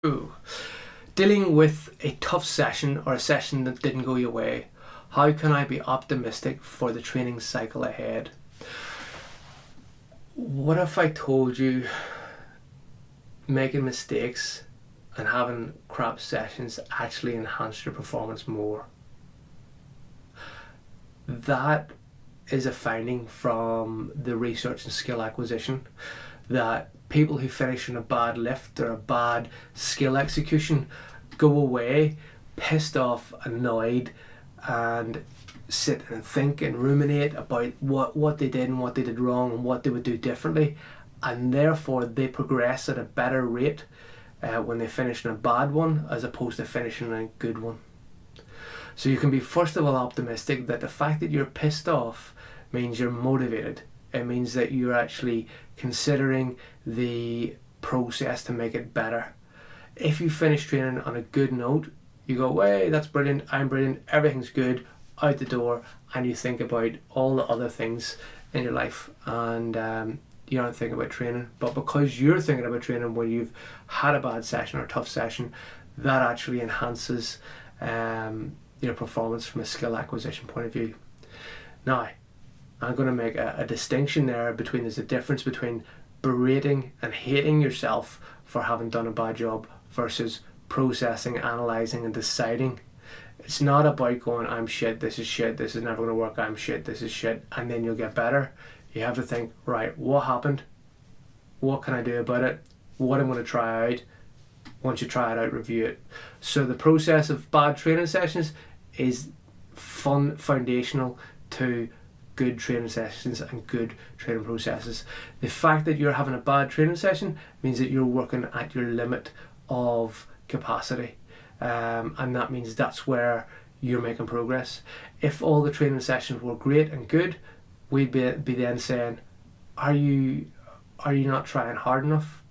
Ooh. Dealing with a tough session or a session that didn't go your way, how can I be optimistic for the training cycle ahead? What if I told you making mistakes and having crap sessions actually enhance your performance more? That is a finding from the research and skill acquisition, that people who finish in a bad lift or a bad skill execution go away pissed off, annoyed, and sit and think and ruminate about what they did and what they did wrong and what they would do differently, and therefore they progress at a better rate when they finish in a bad one as opposed to finishing in a good one. So you can be first of all optimistic that the fact that you're pissed off means you're motivated. It means that you're actually considering the process to make it better. If you finish training on a good note, you go, "Way, that's brilliant, I'm brilliant, everything's good," out the door, and you think about all the other things in your life, and you aren't thinking about training. But because you're thinking about training when you've had a bad session or a tough session, that actually enhances your performance from a skill acquisition point of view. Now, I'm going to make a distinction there between, there's a difference between berating and hating yourself for having done a bad job versus processing, analysing and deciding. It's not about going, "I'm shit, this is never going to work, I'm shit, this is shit," and then you'll get better. You have to think, right, what happened? What can I do about it? What I'm going to try out? Once you try it out, review it. So the process of bad training sessions is foundational to good training sessions and good training processes. The fact that you're having a bad training session means that you're working at your limit of capacity, and that means that's where you're making progress. If all the training sessions were great and good, we'd be then saying, are you not trying hard enough?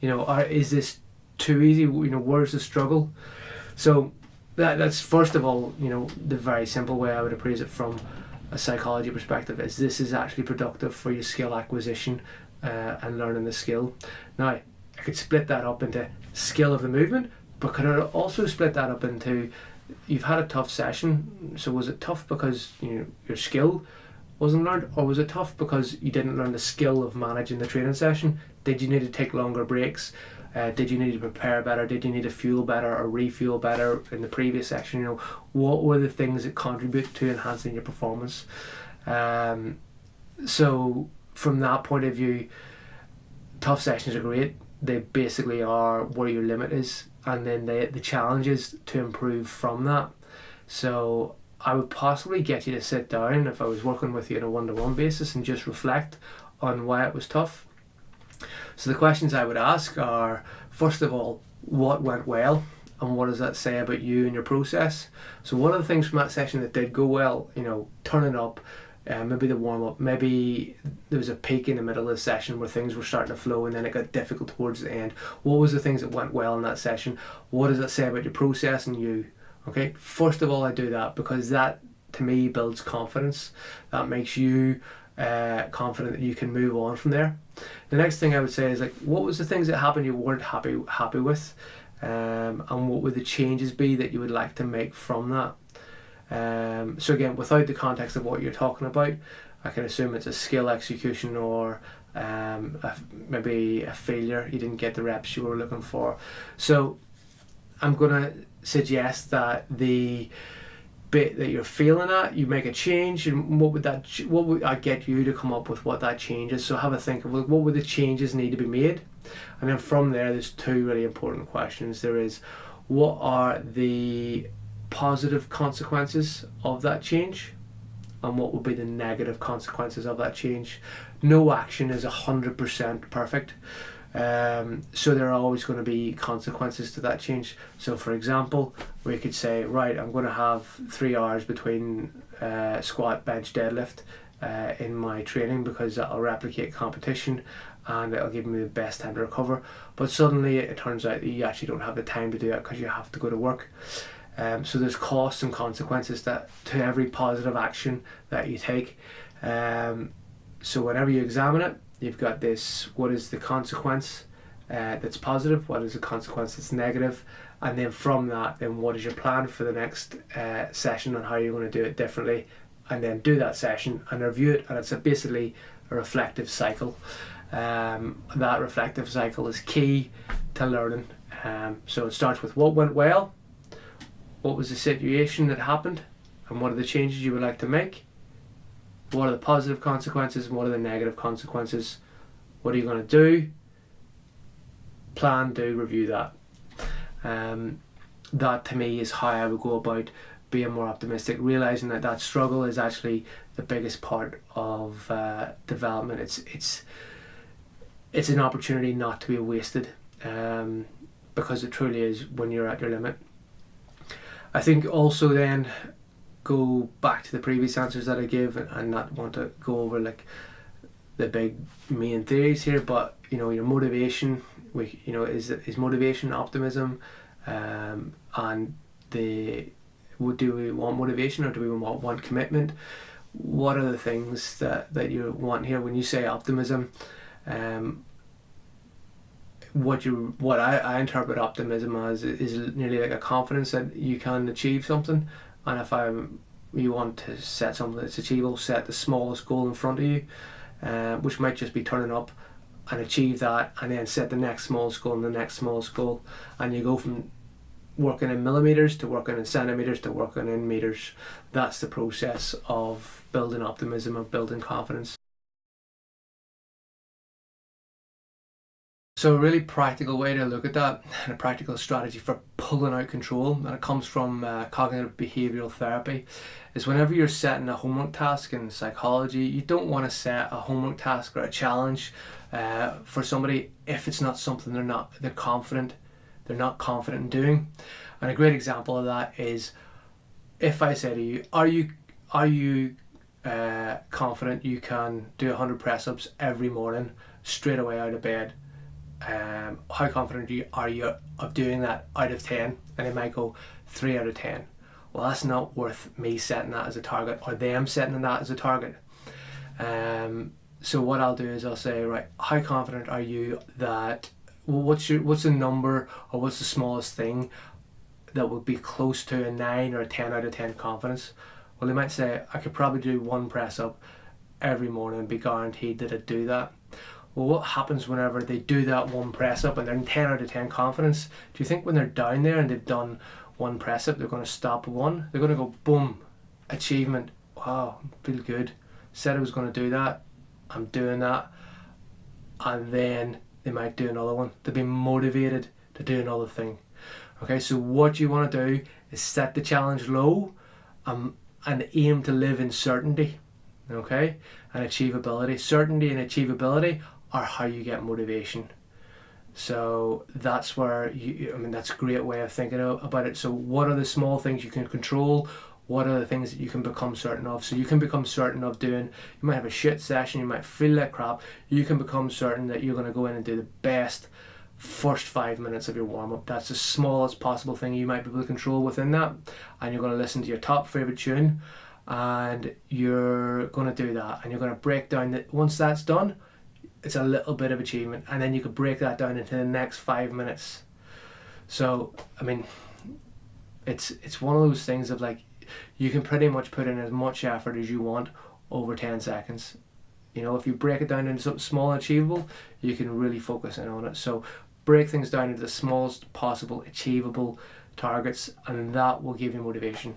Is this too easy? Where's the struggle? So that's first of all, the very simple way I would appraise it from a psychology perspective is this is actually productive for your skill acquisition and learning the skill. Now, I could split that up into skill of the movement, but could I also split that up into, you've had a tough session, so was it tough because your skill wasn't learned, or was it tough because you didn't learn the skill of managing the training session? Did you need to take longer breaks? Did you need to prepare better? Did you need to fuel better or refuel better in the previous session? What were the things that contribute to enhancing your performance? So from that point of view, tough sessions are great. They basically are where your limit is, and then the challenge is to improve from that. So I would possibly get you to sit down, if I was working with you on a one-to-one basis, and just reflect on why it was tough. So the questions I would ask are, first of all, what went well, and what does that say about you and your process? So what are the things from that session that did go well? Turning up, maybe the warm-up, maybe there was a peak in the middle of the session where things were starting to flow and then it got difficult towards the end. What was the things that went well in that session? What does that say about your process and you? Okay, first of all, I do that because that, to me, builds confidence. That makes you confident that you can move on from there. The next thing I would say is, what was the things that happened you weren't happy with, and what would the changes be that you would like to make from that? So again, without the context of what you're talking about, I can assume it's a skill execution or maybe a failure. You didn't get the reps you were looking for. So I'm going to suggest that the bit that you're feeling at, you make a change, and what would I get you to come up with what that change is? So have a think of what would the changes need to be made, and then from there's two really important questions. There is, what are the positive consequences of that change, and what would be the negative consequences of that change? No action is 100% perfect. So there are always going to be consequences to that change. So for example, we could say, right, I'm going to have 3 hours between squat, bench, deadlift in my training because that'll replicate competition and it'll give me the best time to recover. But suddenly it turns out that you actually don't have the time to do it because you have to go to work. So there's costs and consequences to every positive action that you take. So whenever you examine it, you've got this, what is the consequence, that's positive, what is the consequence that's negative, and then from that, then what is your plan for the next session on how you're going to do it differently, and then do that session and review it. And it's basically a reflective cycle. That reflective cycle is key to learning. So it starts with what went well, what was the situation that happened, and what are the changes you would like to make, what are the positive consequences and what are the negative consequences, what are you going to do, plan, do, review that. That to me is how I would go about being more optimistic, realizing that that struggle is actually the biggest part of development. It's an opportunity not to be wasted, because it truly is when you're at your limit. I think also then go back to the previous answers that I gave and not want to go over like the big main theories here, but you know, your motivation, is motivation optimism, and do we want motivation or do we want commitment? What are the things that you want here when you say optimism? What I interpret optimism as is nearly like a confidence that you can achieve something, and if you want to set something that's achievable, set the smallest goal in front of you, which might just be turning up and achieve that, and then set the next smallest goal and the next smallest goal, and you go from working in millimeters to working in centimeters to working in meters. That's the process of building optimism and building confidence. So a really practical way to look at that, and a practical strategy for pulling out control, and it comes from cognitive behavioural therapy, is whenever you're setting a homework task in psychology, you don't want to set a homework task or a challenge for somebody if it's not something they're not confident in doing. And a great example of that is if I say to you, are you confident you can do 100 press-ups every morning straight away out of bed? How confident are you of doing that out of 10? And they might go 3 out of 10. Well, that's not worth me setting that as a target or them setting that as a target. So what I'll do is I'll say, right, how confident are you that, well, what's the number or what's the smallest thing that would be close to a 9 or a 10 out of 10 confidence? Well, they might say I could probably do 1 press up every morning and be guaranteed that I'd do that. Well, what happens whenever they do that 1 press up and they're in 10 out of 10 confidence? Do you think when they're down there and they've done 1 press up, they're going to stop 1? They're going to go, boom, achievement. Wow, feel good. Said I was going to do that. I'm doing that. And then they might do another one. They'll be motivated to do another thing. Okay, so what you want to do is set the challenge low, and aim to live in certainty. Okay, and achievability. Certainty and achievability are how you get motivation. So that's where that's a great way of thinking about it. So what are the small things you can control? What are the things that you can become certain of? So you can become certain of doing, you might have a shit session, you might feel like crap, you can become certain that you're going to go in and do the best first 5 minutes of your warm-up. That's the smallest possible thing you might be able to control within that, and you're going to listen to your top favourite tune, and you're going to do that, and you're going to break down that. Once that's done, it's a little bit of achievement, and then you could break that down into the next 5 minutes. So it's one of those things of like, you can pretty much put in as much effort as you want over 10 seconds. If you break it down into something small and achievable, you can really focus in on it. So break things down into the smallest possible achievable targets, and that will give you motivation.